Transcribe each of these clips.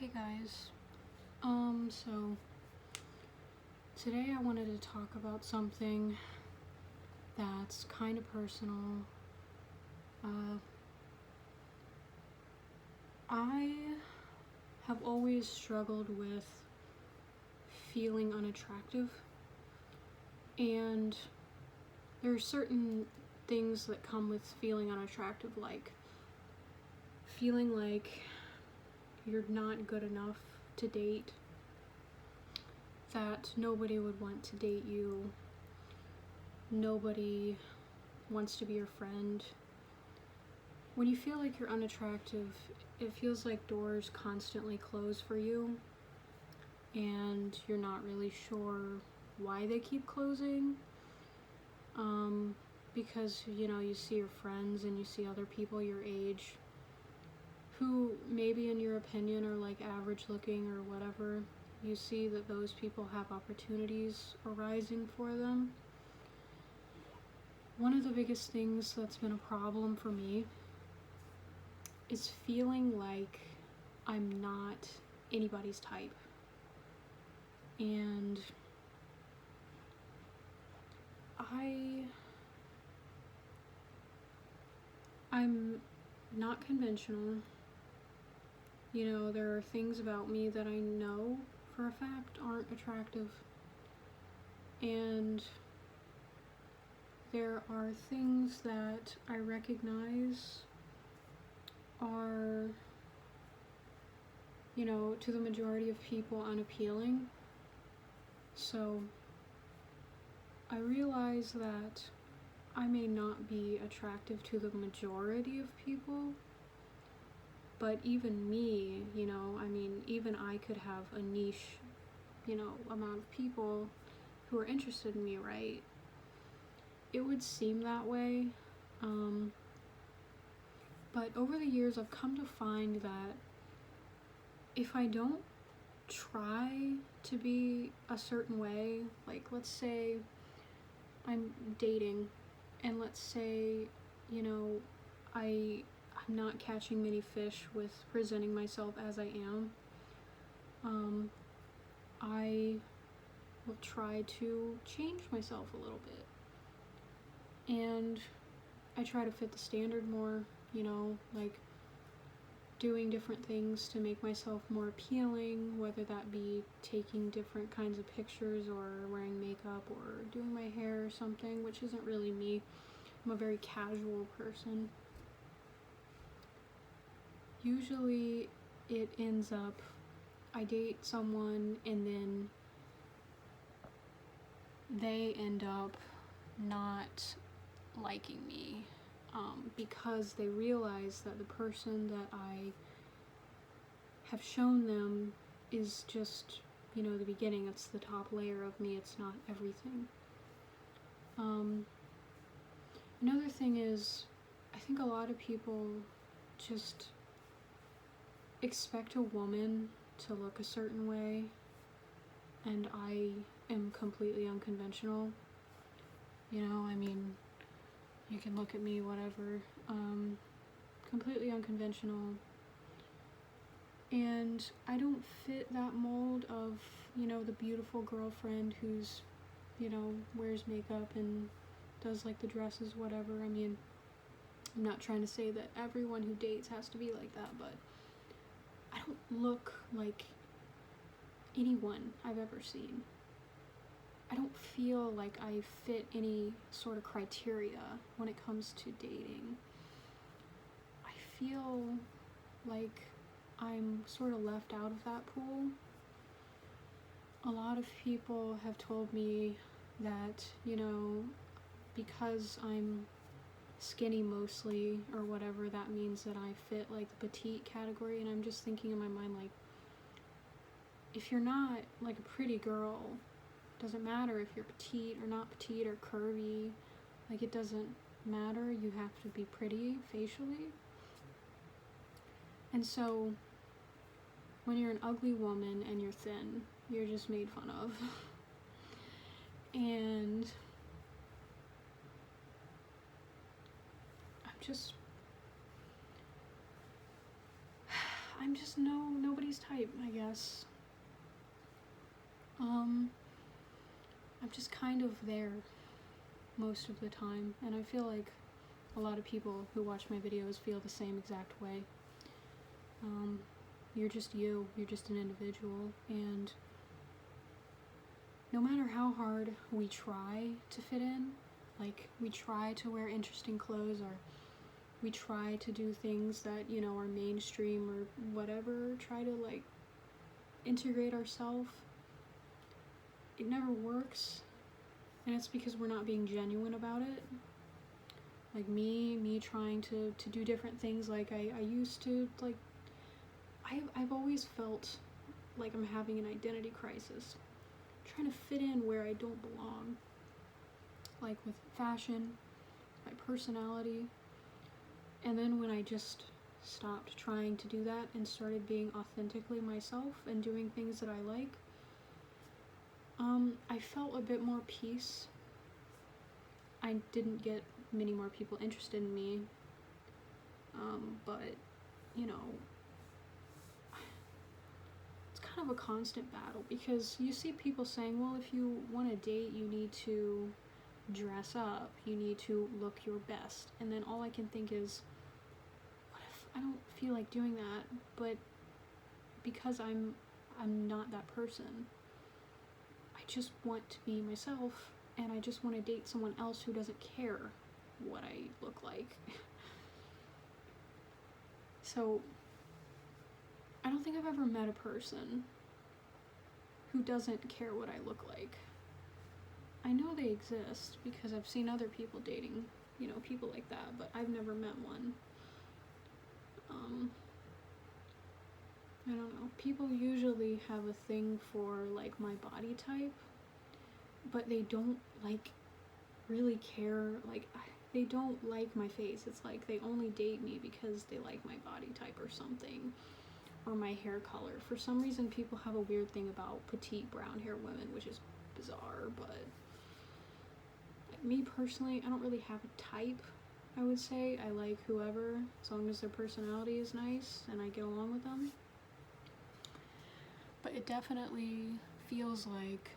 Hey guys. So today I wanted to talk about something that's kind of personal. Uh, I have always struggled with feeling unattractive, and there are certain things that come with feeling unattractive, like feeling like you're not good enough to date, that nobody would want to date you, nobody wants to be your friend. When you feel like you're unattractive, it feels like doors constantly close for you, and you're not really sure why they keep closing. Because you see your friends and you see other people your age who maybe in your opinion are like average looking or whatever. You see that those people have opportunities arising for them. One of the biggest things that's been a problem for me is feeling like I'm not anybody's type. And I'm not conventional. There are things about me that I know for a fact aren't attractive. And there are things that I recognize are, to the majority of people unappealing. So I realize that I may not be attractive to the majority of people, but even me, even I could have a niche, amount of people who are interested in me, right? It would seem that way. But over the years, I've come to find that if I don't try to be a certain way, like let's say I'm dating, and let's say, I'm not catching many fish with presenting myself as I am, I will try to change myself a little bit. And I try to fit the standard more, like doing different things to make myself more appealing, whether that be taking different kinds of pictures or wearing makeup or doing my hair or something, which isn't really me. I'm a very casual person. Usually it ends up, I date someone and then they end up not liking me, because they realize that the person that I have shown them is just, the beginning. It's the top layer of me. It's not everything. Another thing is, I think a lot of people just expect a woman to look a certain way, and I am completely unconventional. You can look at me, whatever. Completely unconventional. And I don't fit that mold of, the beautiful girlfriend who's, wears makeup and does like the dresses, whatever. I'm not trying to say that everyone who dates has to be like that, but I don't look like anyone I've ever seen. I don't feel like I fit any sort of criteria when it comes to dating. I feel like I'm sort of left out of that pool. A lot of people have told me that, because I'm skinny mostly or whatever, that means that I fit like the petite category, and I'm just thinking in my mind, like, if you're not like a pretty girl, doesn't matter if you're petite or not petite or curvy, like it doesn't matter. You have to be pretty facially. And so when you're an ugly woman and you're thin, you're just made fun of. And I'm just nobody's type, I guess. I'm just kind of there most of the time, and I feel like a lot of people who watch my videos feel the same exact way. You're just you, you're just an individual, and no matter how hard we try to fit in, like we try to wear interesting clothes, or we try to do things that, you know, are mainstream or whatever, try to like integrate ourselves, it never works, and it's because we're not being genuine about it. Like me trying to do different things, like I used to, like, I've always felt like I'm having an identity crisis, trying to fit in where I don't belong, like with fashion, my personality. And then when I just stopped trying to do that and started being authentically myself and doing things that I like, I felt a bit more peace. I didn't get many more people interested in me, but, you know, it's kind of a constant battle, because you see people saying, well, if you want to date, you need to dress up, you need to look your best, and then all I can think is, what if I don't feel like doing that, but because I'm not that person, I just want to be myself, and I just want to date someone else who doesn't care what I look like. So I don't think I've ever met a person who doesn't care what I look like. I know they exist because I've seen other people dating, you know, people like that, but I've never met one. I don't know. People usually have a thing for like my body type, but they don't like really care, like they don't like my face. It's like they only date me because they like my body type or something, or my hair color. For some reason people have a weird thing about petite brown hair women, which is bizarre, but like, me personally, I don't really have a type. I would say I like whoever, as long as their personality is nice and I get along with them. But it definitely feels like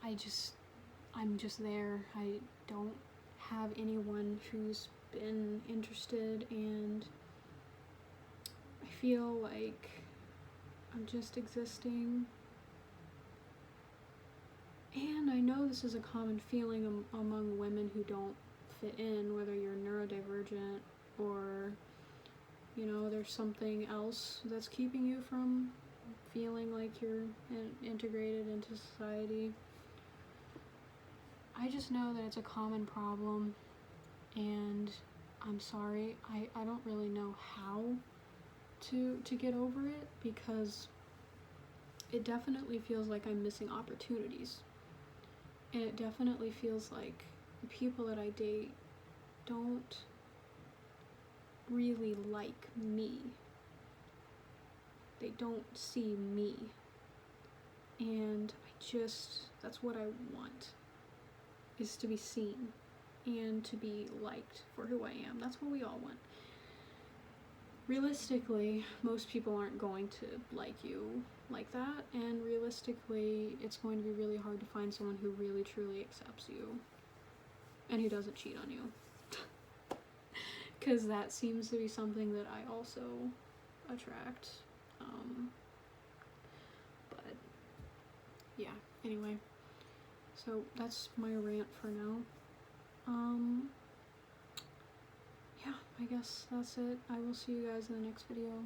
I'm just there. I don't have anyone who's been interested, and I feel like I'm just existing. And I know this is a common feeling among women who don't fit in, whether you're neurodivergent or, you know, there's something else that's keeping you from feeling like you're integrated into society. I just know that it's a common problem, and I'm sorry, I don't really know how to get over it, because it definitely feels like I'm missing opportunities. And it definitely feels like the people that I date don't really like me. They don't see me. And that's what I want, is to be seen and to be liked for who I am. That's what we all want. Realistically, most people aren't going to like you like that, and realistically, it's going to be really hard to find someone who really truly accepts you and who doesn't cheat on you. Because that seems to be something that I also attract. But yeah, anyway, so that's my rant for now. Yeah, I guess that's it. I will see you guys in the next video.